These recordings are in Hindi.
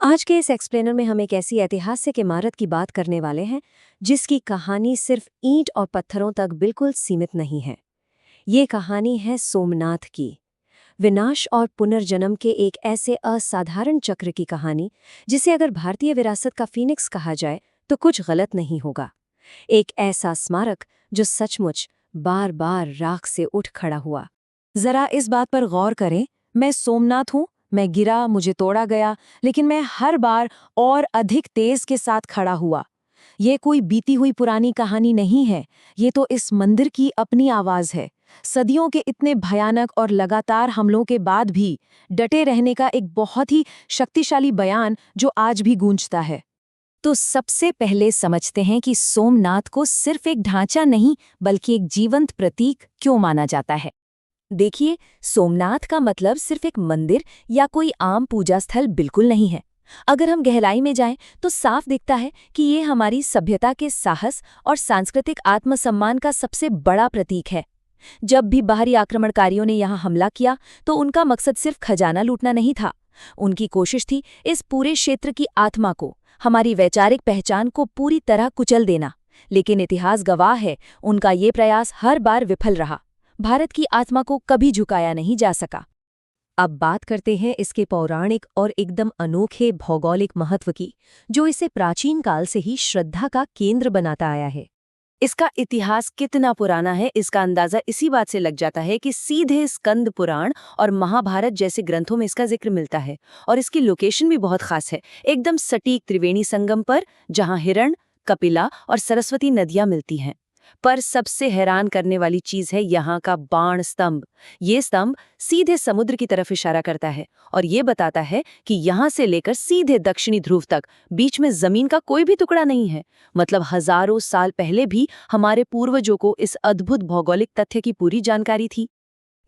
आज के इस एक्सप्लेनर में हम एक ऐसी ऐतिहासिक इमारत की बात करने वाले हैं जिसकी कहानी सिर्फ ईंट और पत्थरों तक बिल्कुल सीमित नहीं है। ये कहानी है सोमनाथ की, विनाश और पुनर्जन्म के एक ऐसे असाधारण चक्र की कहानी जिसे अगर भारतीय विरासत का फीनिक्स कहा जाए तो कुछ गलत नहीं होगा। एक ऐसा स्मारक जो सचमुच बार बार राख से उठ खड़ा हुआ। जरा इस बात पर गौर करें, मैं सोमनाथ हूँ, मैं गिरा, मुझे तोड़ा गया, लेकिन मैं हर बार और अधिक तेज के साथ खड़ा हुआ। ये कोई बीती हुई पुरानी कहानी नहीं है, ये तो इस मंदिर की अपनी आवाज है। सदियों के इतने भयानक और लगातार हमलों के बाद भी डटे रहने का एक बहुत ही शक्तिशाली बयान जो आज भी गूंजता है। तो सबसे पहले समझते हैं कि सोमनाथ को सिर्फ एक ढांचा नहीं बल्कि एक जीवंत प्रतीक क्यों माना जाता है। देखिए, सोमनाथ का मतलब सिर्फ एक मंदिर या कोई आम पूजा स्थल बिल्कुल नहीं है। अगर हम गहराई में जाएं तो साफ दिखता है कि ये हमारी सभ्यता के साहस और सांस्कृतिक आत्मसम्मान का सबसे बड़ा प्रतीक है। जब भी बाहरी आक्रमणकारियों ने यहाँ हमला किया तो उनका मकसद सिर्फ खजाना लूटना नहीं था। उनकी कोशिश थी इस पूरे क्षेत्र की आत्मा को, हमारी वैचारिक पहचान को पूरी तरह कुचल देना। लेकिन इतिहास गवाह है, उनका ये प्रयास हर बार विफल रहा। भारत की आत्मा को कभी झुकाया नहीं जा सका। अब बात करते हैं इसके पौराणिक और एकदम अनोखे भौगोलिक महत्व की, जो इसे प्राचीन काल से ही श्रद्धा का केंद्र बनाता आया है। इसका इतिहास कितना पुराना है इसका अंदाजा इसी बात से लग जाता है कि सीधे स्कंद पुराण और महाभारत जैसे ग्रंथों में इसका जिक्र मिलता है। और इसकी लोकेशन भी बहुत खास है, एकदम सटीक त्रिवेणी संगम पर, जहां हिरण, कपिला और सरस्वती नदियां मिलती हैं। पर सबसे हैरान करने वाली चीज है यहाँ का बाण स्तंभ। ये स्तंभ सीधे समुद्र की तरफ इशारा करता है और ये बताता है कि यहाँ से लेकर सीधे दक्षिणी ध्रुव तक बीच में जमीन का कोई भी टुकड़ा नहीं है। मतलब हजारों साल पहले भी हमारे पूर्वजों को इस अद्भुत भौगोलिक तथ्य की पूरी जानकारी थी।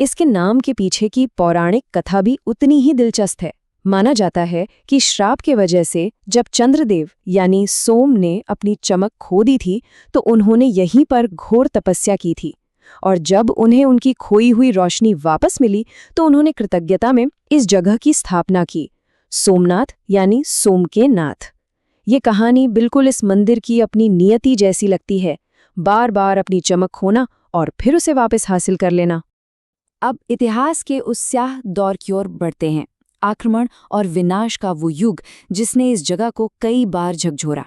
इसके नाम के पीछे की पौराणिक कथा भी उतनी ही दिलचस्प है। माना जाता है कि श्राप के वजह से जब चंद्रदेव यानी सोम ने अपनी चमक खो दी थी तो उन्होंने यहीं पर घोर तपस्या की थी, और जब उन्हें उनकी खोई हुई रोशनी वापस मिली तो उन्होंने कृतज्ञता में इस जगह की स्थापना की, सोमनाथ यानी सोम के नाथ। ये कहानी बिल्कुल इस मंदिर की अपनी नियति जैसी लगती है, बार बार अपनी चमक खोना और फिर उसे वापस हासिल कर लेना। अब इतिहास के उस स्याह दौर की ओर बढ़ते हैं, आक्रमण और विनाश का वो युग जिसने इस जगह को कई बार झकझोरा।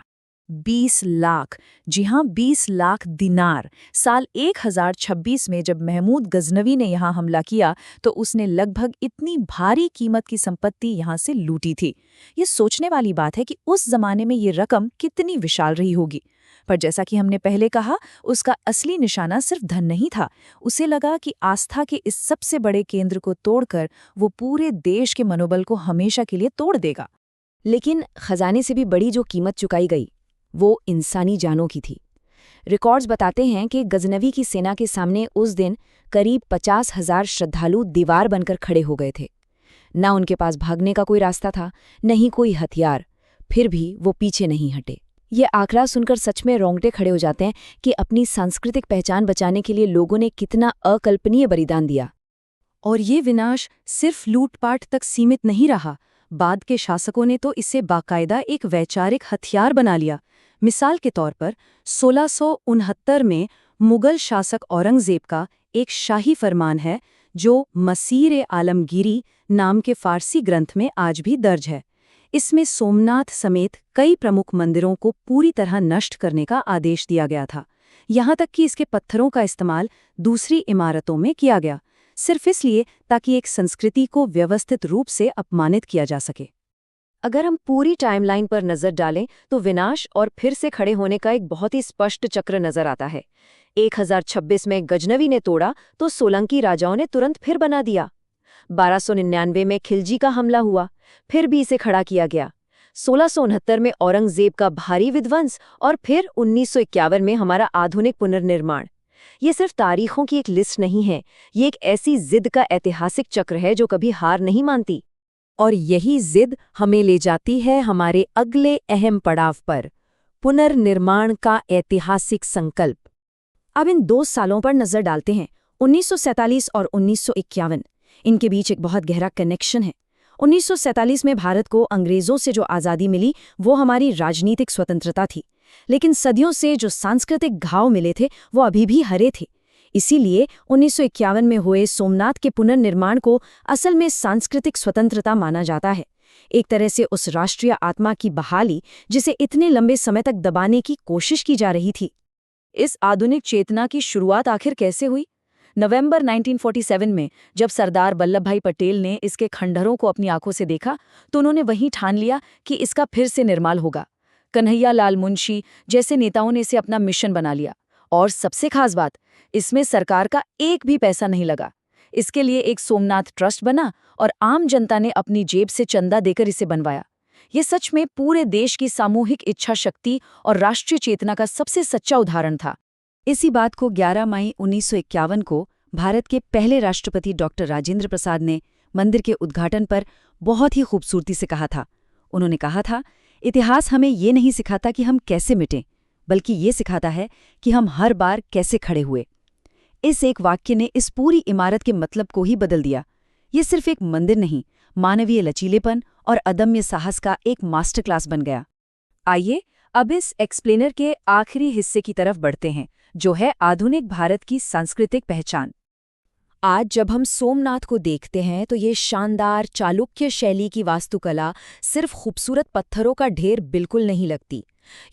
20 लाख, जी हां 20 लाख दिनार। साल 1026 में जब महमूद गजनवी ने यहाँ हमला किया तो उसने लगभग इतनी भारी कीमत की संपत्ति यहाँ से लूटी थी। ये सोचने वाली बात है कि उस जमाने में ये रकम कितनी विशाल रही होगी। पर जैसा कि हमने पहले कहा, उसका असली निशाना सिर्फ धन नहीं था। उसे लगा कि आस्था के इस सबसे बड़े केंद्र को तोड़कर वो पूरे देश के मनोबल को हमेशा के लिए तोड़ देगा। लेकिन खजाने से भी बड़ी जो कीमत चुकाई गई वो इंसानी जानों की थी। रिकॉर्ड्स बताते हैं कि गजनवी की सेना के सामने उस दिन करीब 50,000 श्रद्धालु दीवार बनकर खड़े हो गए थे। ना उनके पास भागने का कोई रास्ता था, न ही कोई हथियार, फिर भी वो पीछे नहीं हटे। ये आंकड़ा सुनकर सच में रोंगटे खड़े हो जाते हैं कि अपनी सांस्कृतिक पहचान बचाने के लिए लोगों ने कितना अकल्पनीय बलिदान दिया। और ये विनाश सिर्फ लूटपाट तक सीमित नहीं रहा, बाद के शासकों ने तो इसे बाकायदा एक वैचारिक हथियार बना लिया। मिसाल के तौर पर 1669 में मुगल शासक औरंगजेब का एक शाही फरमान है जो मसीर-ए-आलमगीरी नाम के फारसी ग्रंथ में आज भी दर्ज है। इसमें सोमनाथ समेत कई प्रमुख मंदिरों को पूरी तरह नष्ट करने का आदेश दिया गया था। यहाँ तक कि इसके पत्थरों का इस्तेमाल दूसरी इमारतों में किया गया, सिर्फ इसलिए ताकि एक संस्कृति को व्यवस्थित रूप से अपमानित किया जा सके। अगर हम पूरी टाइमलाइन पर नजर डालें तो विनाश और फिर से खड़े होने का एक बहुत ही स्पष्ट चक्र नजर आता है। 1026 में गजनवी ने तोड़ा तो सोलंकी राजाओं ने तुरंत फिर बना दिया। 1299 में खिलजी का हमला हुआ, फिर भी इसे खड़ा किया गया। 1669 में औरंगजेब का भारी विध्वंस और फिर 1951 में हमारा आधुनिक पुनर्निर्माण। ये सिर्फ तारीखों की एक लिस्ट नहीं है, ये एक ऐसी जिद का ऐतिहासिक चक्र है जो कभी हार नहीं मानती। और यही जिद हमें ले जाती है हमारे अगले अहम पड़ाव पर, पुनर्निर्माण का ऐतिहासिक संकल्प। अब इन 2 सालों पर नजर डालते हैं, 1947 और 1951। इनके बीच एक बहुत गहरा कनेक्शन है। 1947 में भारत को अंग्रेजों से जो आज़ादी मिली वो हमारी राजनीतिक स्वतंत्रता थी, लेकिन सदियों से जो सांस्कृतिक घाव मिले थे वो अभी भी हरे थे। इसीलिए 1951 में हुए सोमनाथ के पुनर्निर्माण को असल में सांस्कृतिक स्वतंत्रता माना जाता है, एक तरह से उस राष्ट्रीय आत्मा की बहाली जिसे इतने लंबे समय तक दबाने की कोशिश की जा रही थी। इस आधुनिक चेतना की शुरुआत आखिर कैसे हुई? नवंबर 1947 में जब सरदार वल्लभ भाई पटेल ने इसके खंडहरों को अपनी आंखों से देखा तो उन्होंने वहीं ठान लिया कि इसका फिर से निर्माण होगा। कन्हैया लाल मुंशी जैसे नेताओं ने इसे अपना मिशन बना लिया। और सबसे खास बात, इसमें सरकार का एक भी पैसा नहीं लगा। इसके लिए एक सोमनाथ ट्रस्ट बना और आम जनता ने अपनी जेब से चंदा देकर इसे बनवाया। ये सच में पूरे देश की सामूहिक इच्छा शक्ति और राष्ट्रीय चेतना का सबसे सच्चा उदाहरण था। इसी बात को 11 मई 1951 को भारत के पहले राष्ट्रपति डॉक्टर राजेंद्र प्रसाद ने मंदिर के उद्घाटन पर बहुत ही खूबसूरती से कहा था। उन्होंने कहा था, इतिहास हमें ये नहीं सिखाता कि हम कैसे मिटें, बल्कि ये सिखाता है कि हम हर बार कैसे खड़े हुए। इस एक वाक्य ने इस पूरी इमारत के मतलब को ही बदल दिया। ये सिर्फ एक मंदिर नहीं, मानवीय लचीलेपन और अदम्य साहस का एक मास्टर क्लास बन गया। आइए अब इस एक्सप्लेनर के आखिरी हिस्से की तरफ बढ़ते हैं, जो है आधुनिक भारत की सांस्कृतिक पहचान। आज जब हम सोमनाथ को देखते हैं तो ये शानदार चालुक्य शैली की वास्तुकला सिर्फ खूबसूरत पत्थरों का ढेर बिल्कुल नहीं लगती।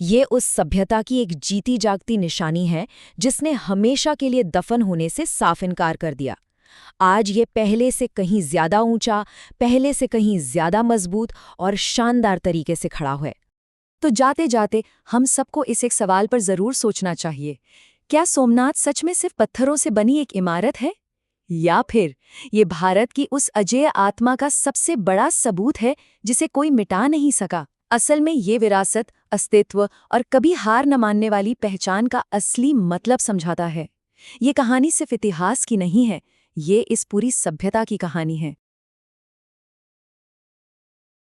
ये उस सभ्यता की एक जीती जागती निशानी है जिसने हमेशा के लिए दफन होने से साफ इनकार कर दिया। आज ये पहले से कहीं ज्यादा ऊंचा, पहले से कहीं ज्यादा मजबूत और शानदार तरीके से खड़ा है। तो जाते जाते हम सबको इस एक सवाल पर जरूर सोचना चाहिए, क्या सोमनाथ सच में सिर्फ पत्थरों से बनी एक इमारत है, या फिर ये भारत की उस अजेय आत्मा का सबसे बड़ा सबूत है जिसे कोई मिटा नहीं सका? असल में ये विरासत, अस्तित्व और कभी हार न मानने वाली पहचान का असली मतलब समझाता है। ये कहानी सिर्फ इतिहास की नहीं है, ये इस पूरी सभ्यता की कहानी है।